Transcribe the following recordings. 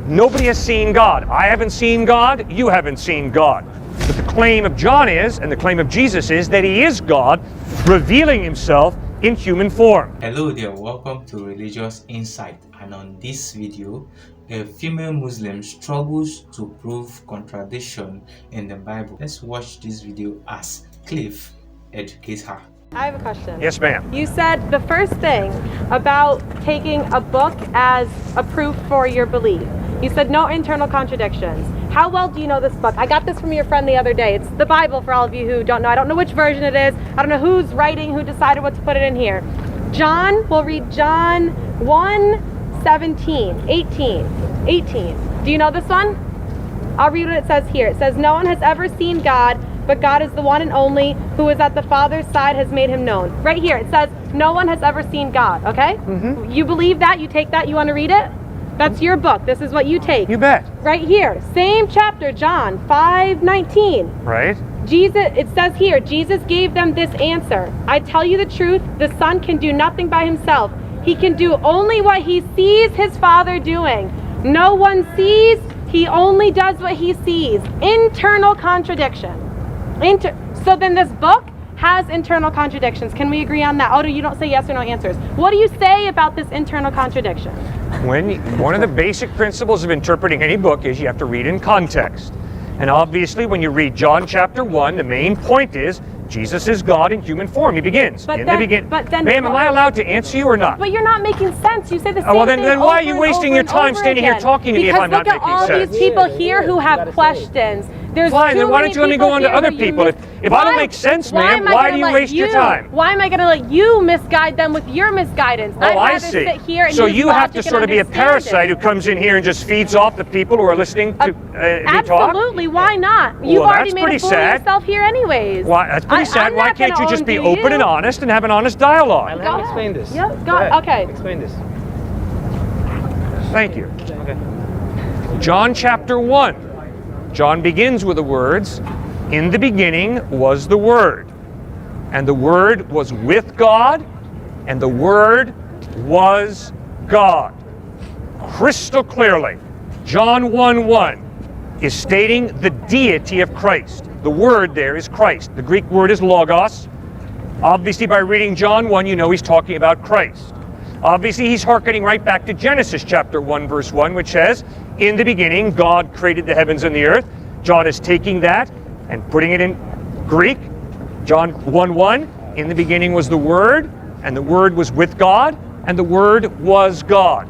Nobody has seen God. I haven't seen God. You haven't seen God. But the claim of John is, and the claim of Jesus is, that he is God, revealing himself in human form. Hello there, welcome to Religious Insight, and on this video, a female Muslim struggles to prove contradiction in the Bible. Let's watch this video as Cliff educates her. I have a question. Yes, ma'am. You said the first thing about taking a book as a proof for your belief. You said no internal contradictions. How well do you know this book? I got this from your friend the other day. It's the Bible for all of you who don't know. I don't know which version it is. I don't know who's writing, who decided what to put it in here. John, we'll read John 1:17, 18. Do you know this one? I'll read what it says here. It says, no one has ever seen God, but God is the one and only who is at the Father's side has made him known. Right here, it says, no one has ever seen God, okay? Mm-hmm. You believe that? You take that? You want to read it? That's your book. This is what you take. You bet. Right here, same chapter, John 5:19. Right. Jesus, it says here, Jesus gave them this answer. I tell you the truth, the Son can do nothing by himself. He can do only what he sees his Father doing. No one sees, he only does what he sees. Internal contradiction. So then this book has internal contradictions. Can we agree on that? Oh, you don't say yes or no answers. What do you say about this internal contradiction? One of the basic principles of interpreting any book is you have to read in context. And obviously when you read John chapter 1, the main point is Jesus is God in human form. He begins. But then, ma'am, am I allowed to answer you or not? But you're not making sense. You say the same thing. Well, then why are you wasting your time standing here talking to me if I'm not making sense? Because look at all these people here who have questions. There's fine, then why don't you let me go on to other people? If I don't make sense, ma'am, why do you waste your time? Why am I going to let you misguide them with your misguidance? Oh, I see. Sit here and so you have to sort of be a parasite who comes in here and just feeds off the people who are listening to me talk? Absolutely, why not? You've already made a fool of yourself here anyways. Why, that's pretty sad. Why can't you just be open and honest and have an honest dialogue? Let me explain this. Yep, okay. Explain this. Thank you. Okay. John chapter 1. John begins with the words, in the beginning was the Word, and the Word was with God, and the Word was God. Crystal clearly, John 1:1 is stating the deity of Christ. The word there is Christ. The Greek word is logos. Obviously, by reading John 1, you know he's talking about Christ. Obviously, he's hearkening right back to Genesis chapter 1, verse 1, which says, in the beginning, God created the heavens and the earth. John is taking that and putting it in Greek. John 1:1, in the beginning was the Word, and the Word was with God, and the Word was God.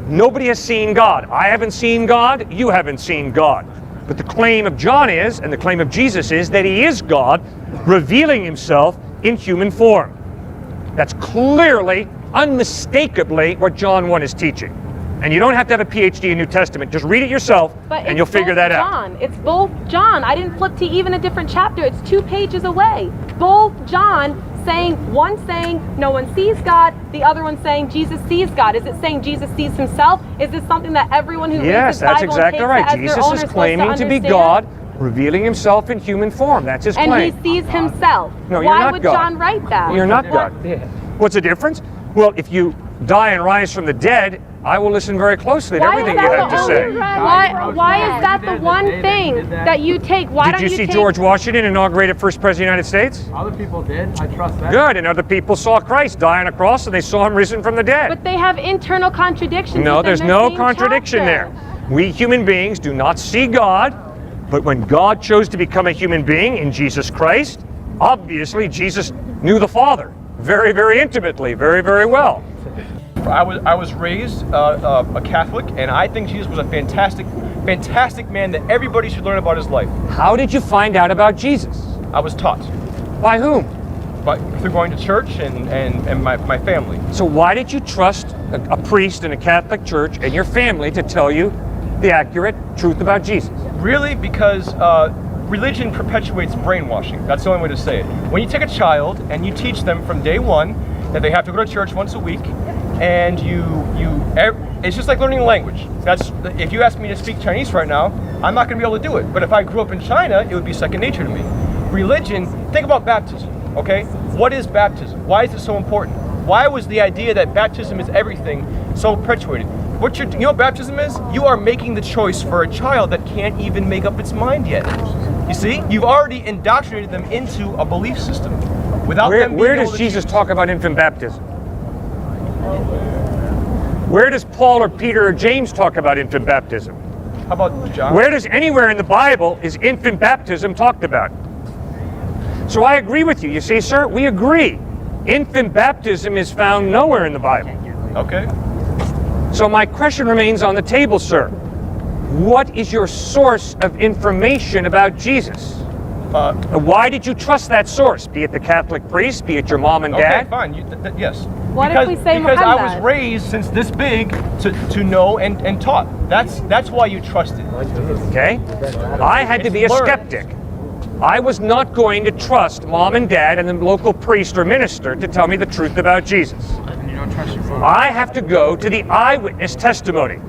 Nobody has seen God. I haven't seen God. You haven't seen God. But the claim of John is, and the claim of Jesus is, that he is God, revealing himself in human form. That's clearly, unmistakably what John 1 is teaching. And you don't have to have a PhD in New Testament. Just read it yourself, and you'll figure that out. It's both John. I didn't flip to even a different chapter. It's 2 pages away. Both John saying, one saying no one sees God, the other one saying Jesus sees God. Is it saying Jesus sees himself? Is this something that everyone who reads the Bible that's exactly right. Jesus is claiming to be God, revealing himself in human form. That's his claim. And he sees himself. No, you're not God. Why would John write that? You're not God. What's the difference? Well, if you die and rise from the dead, I will listen very closely to everything you have to say. Why is that the one thing that you take? Did you see George Washington inaugurated first president of the United States? Other people did. I trust that. Good, and other people saw Christ die on a cross, and they saw him risen from the dead. But they have internal contradictions. No, there's no contradiction there. We human beings do not see God, but when God chose to become a human being in Jesus Christ, obviously Jesus knew the Father very, very intimately, very, very well. I was raised a Catholic, and I think Jesus was a fantastic man that everybody should learn about his life. How did you find out about Jesus? I was taught. By whom? Through going to church and my family. So why did you trust a priest in a Catholic church and your family to tell you the accurate truth about Jesus? Really, because religion perpetuates brainwashing. That's the only way to say it. When you take a child and you teach them from day one that they have to go to church once a week, and it's just like learning a language. If you ask me to speak Chinese right now, I'm not going to be able to do it. But if I grew up in China, it would be second nature to me. Religion, think about baptism, okay? What is baptism? Why is it so important? Why was the idea that baptism is everything so perpetuated? you know what baptism is? You are making the choice for a child that can't even make up its mind yet. You see? You've already indoctrinated them into a belief system. Without them being Where able does to Jesus choose. talk about infant baptism? Where does Paul or Peter or James talk about infant baptism? How about John? Where does anywhere in the Bible is infant baptism talked about? So I agree with you. You see, sir, we agree. Infant baptism is found nowhere in the Bible. Okay. So my question remains on the table, sir. What is your source of information about Jesus? Why did you trust that source? Be it the Catholic priest, be it your mom and dad? Okay, fine. Yes. What if we say because I was Muhammad? raised since this big to know and taught. That's why you trusted. Okay? I had to be a learned. skeptic. I was not going to trust mom and dad and the local priest or minister to tell me the truth about Jesus. You don't trust your father. I have to go to the eyewitness testimonies.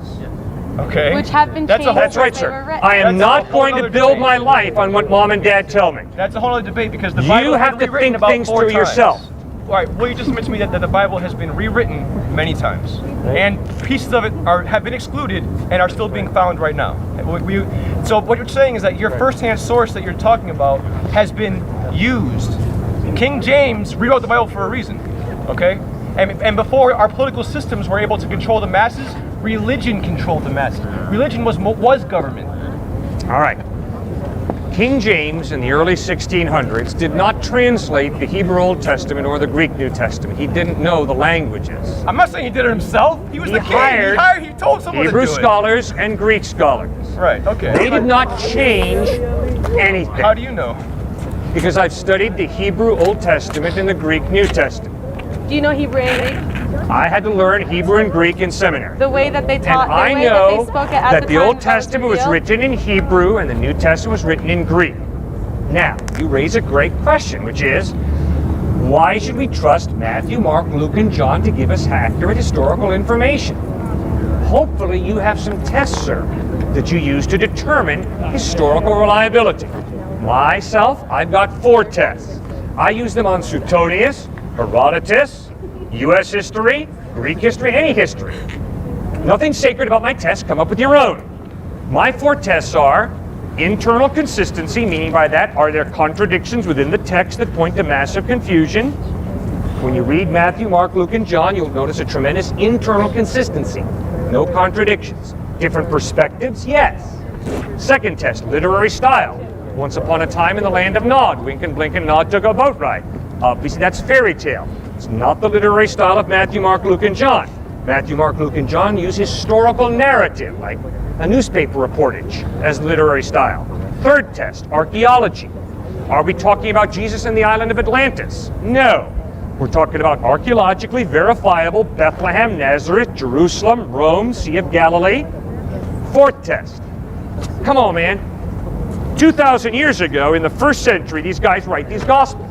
Okay. Which have been That's a changed whole- That's right, since they were sir. written. I am That's a not whole going to other build debate. my life on what mom and dad tell me. That's a whole other debate because the You Bible has have been to rewritten think about things 4 through times. yourself. All right. Well, you just mentioned to me that the Bible has been rewritten many times, and pieces of it have been excluded and are still being found right now. So what you're saying is that your first-hand source that you're talking about has been used. King James rewrote the Bible for a reason. Okay. And before our political systems were able to control the masses, religion controlled the masses. Religion was government. All right. King James in the early 1600s did not translate the Hebrew Old Testament or the Greek New Testament. He didn't know the languages. I'm not saying he did it himself. He was He the king. hired He told someone Hebrew to do scholars and Greek scholars. it. Right. Okay. They did not change anything. How do you know? Because I've studied the Hebrew Old Testament and the Greek New Testament. Do you know Hebrew and Greek? I had to learn Hebrew and Greek in seminary. The way that they And taught, the I way that know they spoke it at that the the time Old that was Testament was revealed? written in Hebrew and the New Testament was written in Greek. Now, you raise a great question, which is, why should we trust Matthew, Mark, Luke, and John to give us accurate historical information? Hopefully you have some tests, sir, that you use to determine historical reliability. Myself, I've got 4 tests. I use them on Suetonius, Herodotus, U.S. history, Greek history, any history. Nothing sacred about my tests. Come up with your own. My 4 tests are internal consistency, meaning by that, are there contradictions within the text that point to massive confusion? When you read Matthew, Mark, Luke, and John, you'll notice a tremendous internal consistency. No contradictions. Different perspectives? Yes. Second test, literary style. Once upon a time in the land of Nod, Wink and Blink and Nod took a boat ride. Obviously, that's fairy tale. It's not the literary style of Matthew, Mark, Luke, and John. Matthew, Mark, Luke, and John use historical narrative, like a newspaper reportage, as literary style. Third test, archaeology. Are we talking about Jesus and the island of Atlantis? No. We're talking about archaeologically verifiable Bethlehem, Nazareth, Jerusalem, Rome, Sea of Galilee. Fourth test. Come on, man. 2,000 years ago, in the 1st century, these guys write these Gospels.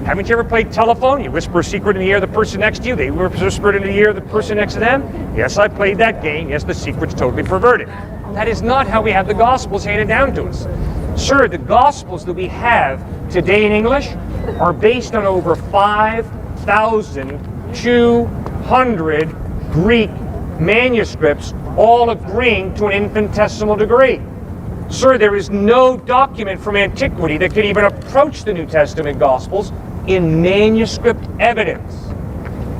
Haven't you ever played telephone? You whisper a secret in the ear of the person next to you, they whisper it in the ear of the person next to them. Yes, I played that game. Yes, the secret's totally perverted. That is not how we have the Gospels handed down to us. Sir, the Gospels that we have today in English are based on over 5,200 Greek manuscripts, all agreeing to an infinitesimal degree. Sir, there is no document from antiquity that can even approach the New Testament Gospels in manuscript evidence.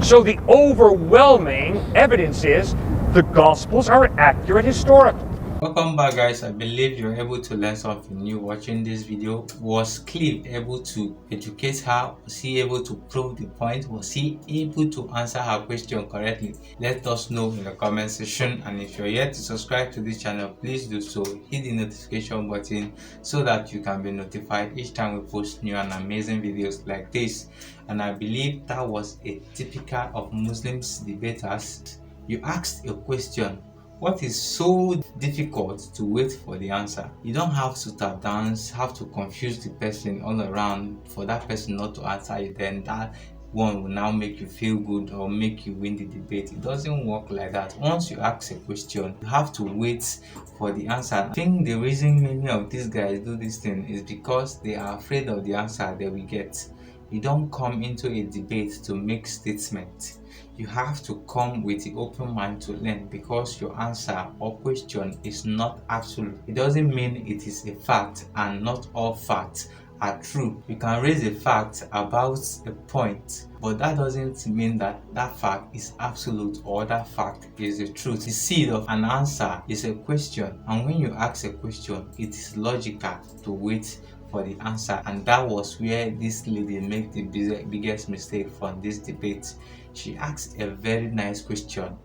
So the overwhelming evidence is the Gospels are accurate historically. Welcome back, guys. I believe you're able to learn something new watching this video. Was Cliff able to educate her? Was he able to prove the point? Was he able to answer her question correctly? Let us know in the comment section. And if you're yet to subscribe to this channel, please do so. Hit the notification button so that you can be notified each time we post new and amazing videos like this. And I believe that was a typical of Muslims debaters. You asked a question. What is so difficult to wait for the answer? You don't have to tap dance, have to confuse the person all around for that person not to answer you. Then that one will now make you feel good or make you win the debate. It doesn't work like that. Once you ask a question, you have to wait for the answer. I think the reason many of these guys do this thing is because they are afraid of the answer they will get. You don't come into a debate to make statements. You have to come with the open mind to learn, because your answer or question is not absolute. It doesn't mean it is a fact, and not all facts are true. You can raise a fact about a point, but that doesn't mean that that fact is absolute or that fact is the truth. The seed of an answer is a question, and when you ask a question, it is logical to wait for the answer. And that was where this lady made the biggest mistake from this debate. She asked a very nice question,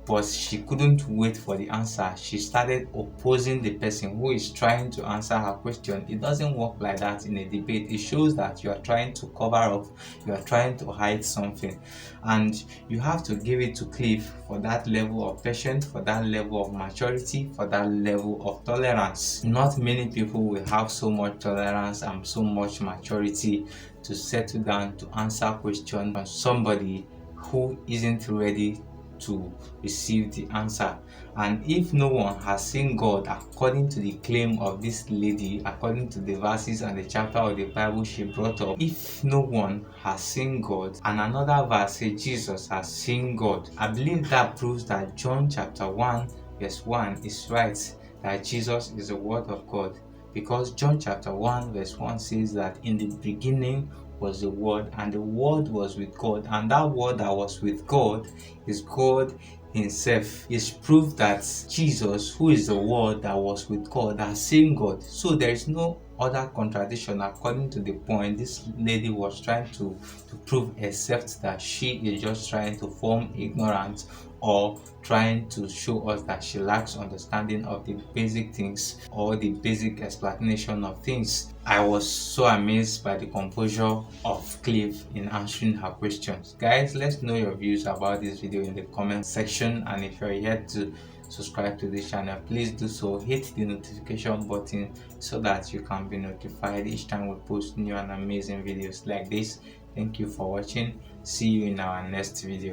but she couldn't wait for the answer. She started opposing the person who is trying to answer her question. It doesn't work like that in a debate. It shows that you are trying to cover up, you are trying to hide something, and you have to give it to Cliff for that level of patience, for that level of maturity, for that level of tolerance. Not many people will have so much tolerance and so much maturity to settle down to answer questions from somebody who isn't ready to receive the answer. And if no one has seen God according to the claim of this lady, according to the verses and the chapter of the Bible she brought up, if no one has seen God, and another verse says Jesus has seen God, I believe that proves that John chapter 1 verse 1 is right, that Jesus is the Word of God. Because John chapter 1 verse 1 says that in the beginning was the Word, and the Word was with God, and that Word that was with God is God Himself. It's proof that Jesus, who is the Word that was with God, has seen God. So there is no other contradiction according to the point this lady was trying to prove, except that she is just trying to form ignorance, or trying to show us that she lacks understanding of the basic things or the basic explanation of things. I was so amazed by the composure of Cliff in answering her questions. Guys, let's know your views about this video in the comment section, and if you're yet to subscribe to this channel, please do so. Hit the notification button so that you can be notified each time we post new and amazing videos like this. Thank you for watching. See you in our next video.